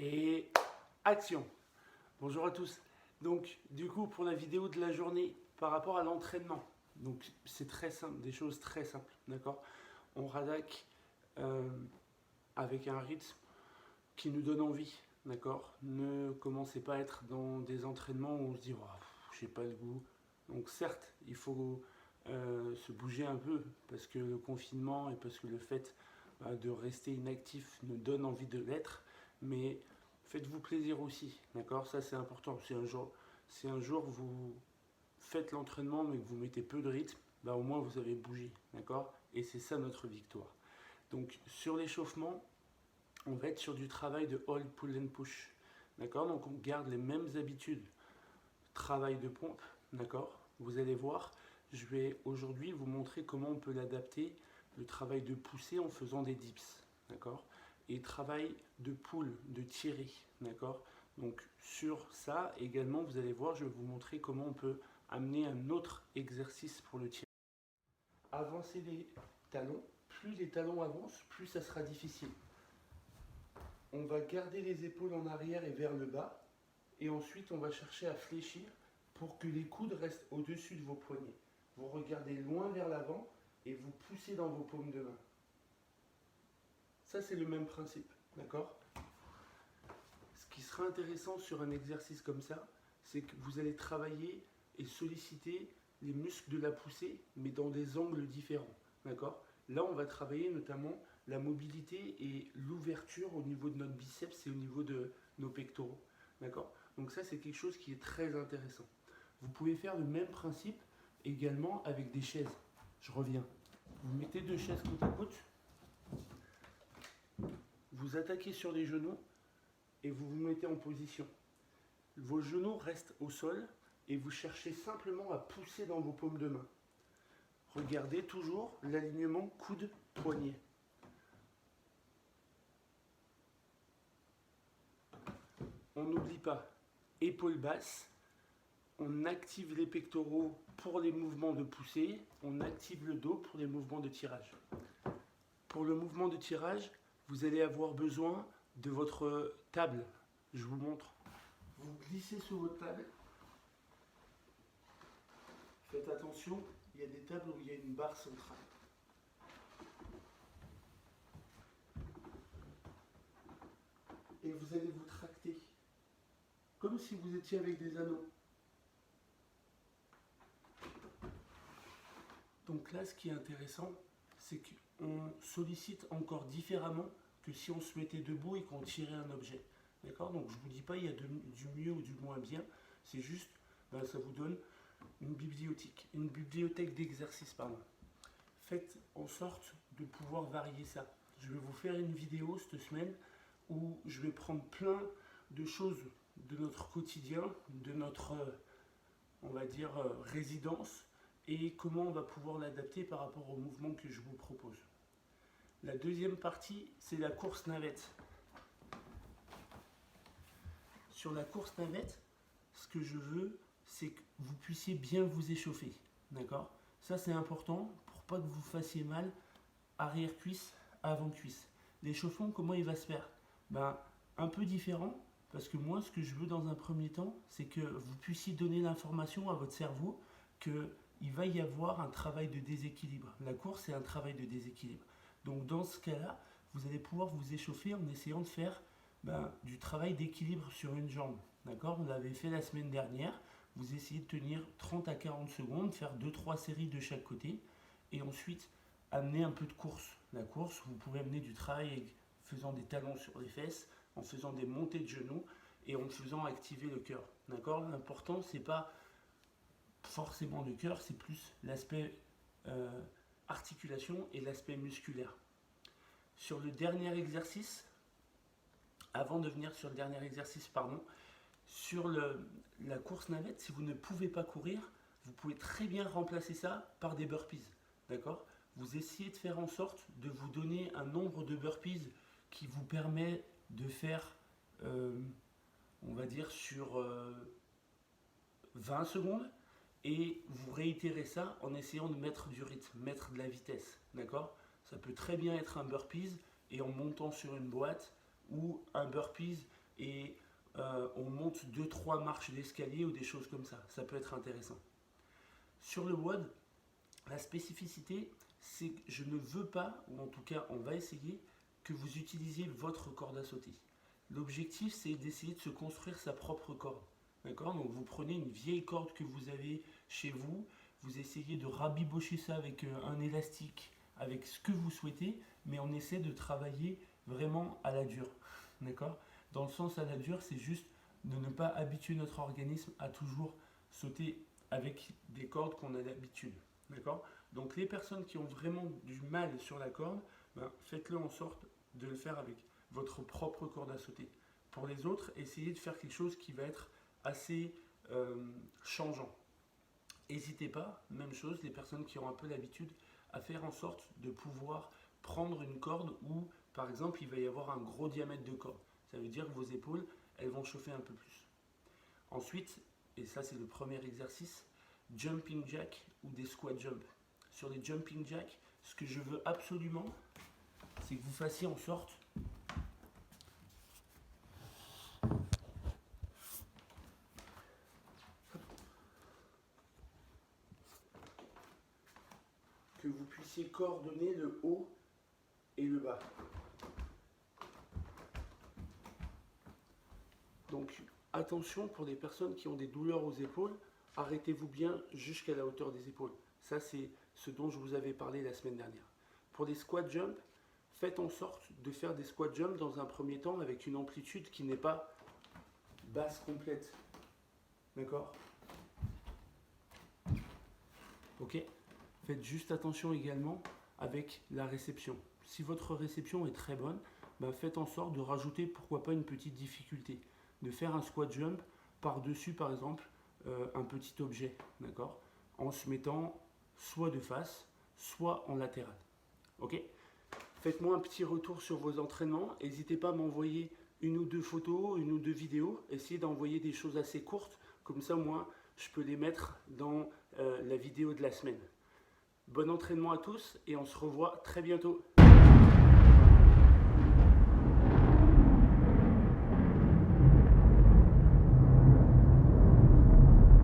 Et action! Bonjour à tous. Donc, du coup, pour la vidéo de la journée, par rapport à l'entraînement, donc c'est très simple, des choses très simples, d'accord? On radaque avec un rythme qui nous donne envie, d'accord? Ne commencez pas à être dans des entraînements où on se dit, oh, j'ai pas le goût. Donc, certes, il faut se bouger un peu parce que le confinement et parce que le fait de rester inactif nous donne envie de l'être, mais faites-vous plaisir aussi, d'accord? Ça c'est important. Si un jour vous faites l'entraînement mais que vous mettez peu de rythme, bah, au moins vous avez bougé, d'accord? Et c'est ça notre victoire. Donc sur l'échauffement, on va être sur du travail de hold, pull and push, d'accord? Donc on garde les mêmes habitudes. Travail de pompe, d'accord? Vous allez voir, je vais aujourd'hui vous montrer comment on peut l'adapter, le travail de pousser en faisant des dips, d'accord? Et travail de pull, de tirer, d'accord? Donc sur ça également, vous allez voir, je vais vous montrer comment on peut amener un autre exercice pour le tirer. Avancer les talons, plus les talons avancent, plus ça sera difficile. On va garder les épaules en arrière et vers le bas, et ensuite on va chercher à fléchir pour que les coudes restent au-dessus de vos poignets. Vous regardez loin vers l'avant et vous poussez dans vos paumes de main. Ça c'est le même principe, d'accord? Ce qui sera intéressant sur un exercice comme ça, c'est que vous allez travailler et solliciter les muscles de la poussée, mais dans des angles différents, d'accord? Là on va travailler notamment la mobilité et l'ouverture au niveau de notre biceps et au niveau de nos pectoraux, d'accord? Donc ça c'est quelque chose qui est très intéressant. Vous pouvez faire le même principe également avec des chaises. Je reviens. Vous mettez deux chaises côte à côte, vous attaquez sur les genoux et vous vous mettez en position. Vos genoux restent au sol et vous cherchez simplement à pousser dans vos paumes de main. Regardez toujours l'alignement coude-poignet. On n'oublie pas, épaules basses, on active les pectoraux pour les mouvements de poussée, on active le dos pour les mouvements de tirage. Pour le mouvement de tirage, vous allez avoir besoin de votre table. Je vous montre. Vous glissez sur votre table. Faites attention, il y a des tables où il y a une barre centrale. Et vous allez vous tracter, comme si vous étiez avec des anneaux. Donc là, ce qui est intéressant, c'est qu'on sollicite encore différemment que si on se mettait debout et qu'on tirait un objet. D'accord? Donc je ne vous dis pas il y a du mieux ou du moins bien, c'est juste, ça vous donne une bibliothèque d'exercices, pardon. Faites en sorte de pouvoir varier ça. Je vais vous faire une vidéo cette semaine où je vais prendre plein de choses de notre quotidien, de notre, on va dire, résidence, et comment on va pouvoir l'adapter par rapport au mouvement que je vous propose. La deuxième partie, c'est la course navette. Sur la course navette, ce que je veux, c'est que vous puissiez bien vous échauffer. D'accord? Ça, c'est important pour pas que vous fassiez mal arrière-cuisse, avant-cuisse. L'échauffement, comment il va se faire? Un peu différent, parce que moi, ce que je veux dans un premier temps, c'est que vous puissiez donner l'information à votre cerveau qu'il va y avoir un travail de déséquilibre. La course, c'est un travail de déséquilibre. Donc, dans ce cas-là, vous allez pouvoir vous échauffer en essayant de faire du travail d'équilibre sur une jambe. D'accord? On l'avait fait la semaine dernière. Vous essayez de tenir 30 à 40 secondes, faire 2-3 séries de chaque côté, et ensuite amener un peu de course. La course, vous pouvez amener du travail en faisant des talons sur les fesses, en faisant des montées de genoux et en faisant activer le cœur. D'accord? L'important, c'est pas forcément le cœur, c'est plus l'aspect articulation et l'aspect musculaire. Sur le dernier exercice, avant de venir sur le dernier exercice, sur la course navette, si vous ne pouvez pas courir, vous pouvez très bien remplacer ça par des burpees. D'accord? Vous essayez de faire en sorte de vous donner un nombre de burpees qui vous permet de faire, on va dire, sur 20 secondes, et vous réitérez ça en essayant de mettre du rythme, mettre de la vitesse. D'accord? Ça peut très bien être un burpees et en montant sur une boîte, ou un burpees et on monte 2-3 marches d'escalier ou des choses comme ça. Ça peut être intéressant. Sur le WOD, la spécificité, c'est que je ne veux pas, ou en tout cas on va essayer, que vous utilisiez votre corde à sauter. L'objectif, c'est d'essayer de se construire sa propre corde. D'accord? Donc vous prenez une vieille corde que vous avez chez vous, vous essayez de rabibocher ça avec un élastique, avec ce que vous souhaitez, mais on essaie de travailler vraiment à la dure. D'accord? Dans le sens à la dure, c'est juste de ne pas habituer notre organisme à toujours sauter avec des cordes qu'on a d'habitude. D'accord? Donc les personnes qui ont vraiment du mal sur la corde, faites-le en sorte de le faire avec votre propre corde à sauter. Pour les autres, essayez de faire quelque chose qui va être assez changeant. N'hésitez pas, même chose, les personnes qui ont un peu l'habitude, à faire en sorte de pouvoir prendre une corde où, par exemple, il va y avoir un gros diamètre de corde. Ça veut dire que vos épaules, elles vont chauffer un peu plus. Ensuite, et ça c'est le premier exercice, jumping jack ou des squat jump. Sur les jumping jack, ce que je veux absolument, c'est que vous fassiez en sorte que vous puissiez coordonner le haut et le bas. Donc attention, pour les personnes qui ont des douleurs aux épaules, arrêtez-vous bien jusqu'à la hauteur des épaules. Ça, c'est ce dont je vous avais parlé la semaine dernière. Pour les squat jump, faites en sorte de faire des squat jump dans un premier temps avec une amplitude qui n'est pas basse complète. D'accord? Ok? Faites juste attention également avec la réception. Si votre réception est très bonne, faites en sorte de rajouter, pourquoi pas, une petite difficulté. De faire un squat jump par-dessus, par exemple, un petit objet, d'accord? En se mettant soit de face, soit en latéral. Ok? Faites-moi un petit retour sur vos entraînements. N'hésitez pas à m'envoyer une ou deux photos, une ou deux vidéos. Essayez d'envoyer des choses assez courtes. Comme ça, moi, je peux les mettre dans la vidéo de la semaine. Bon entraînement à tous et on se revoit très bientôt.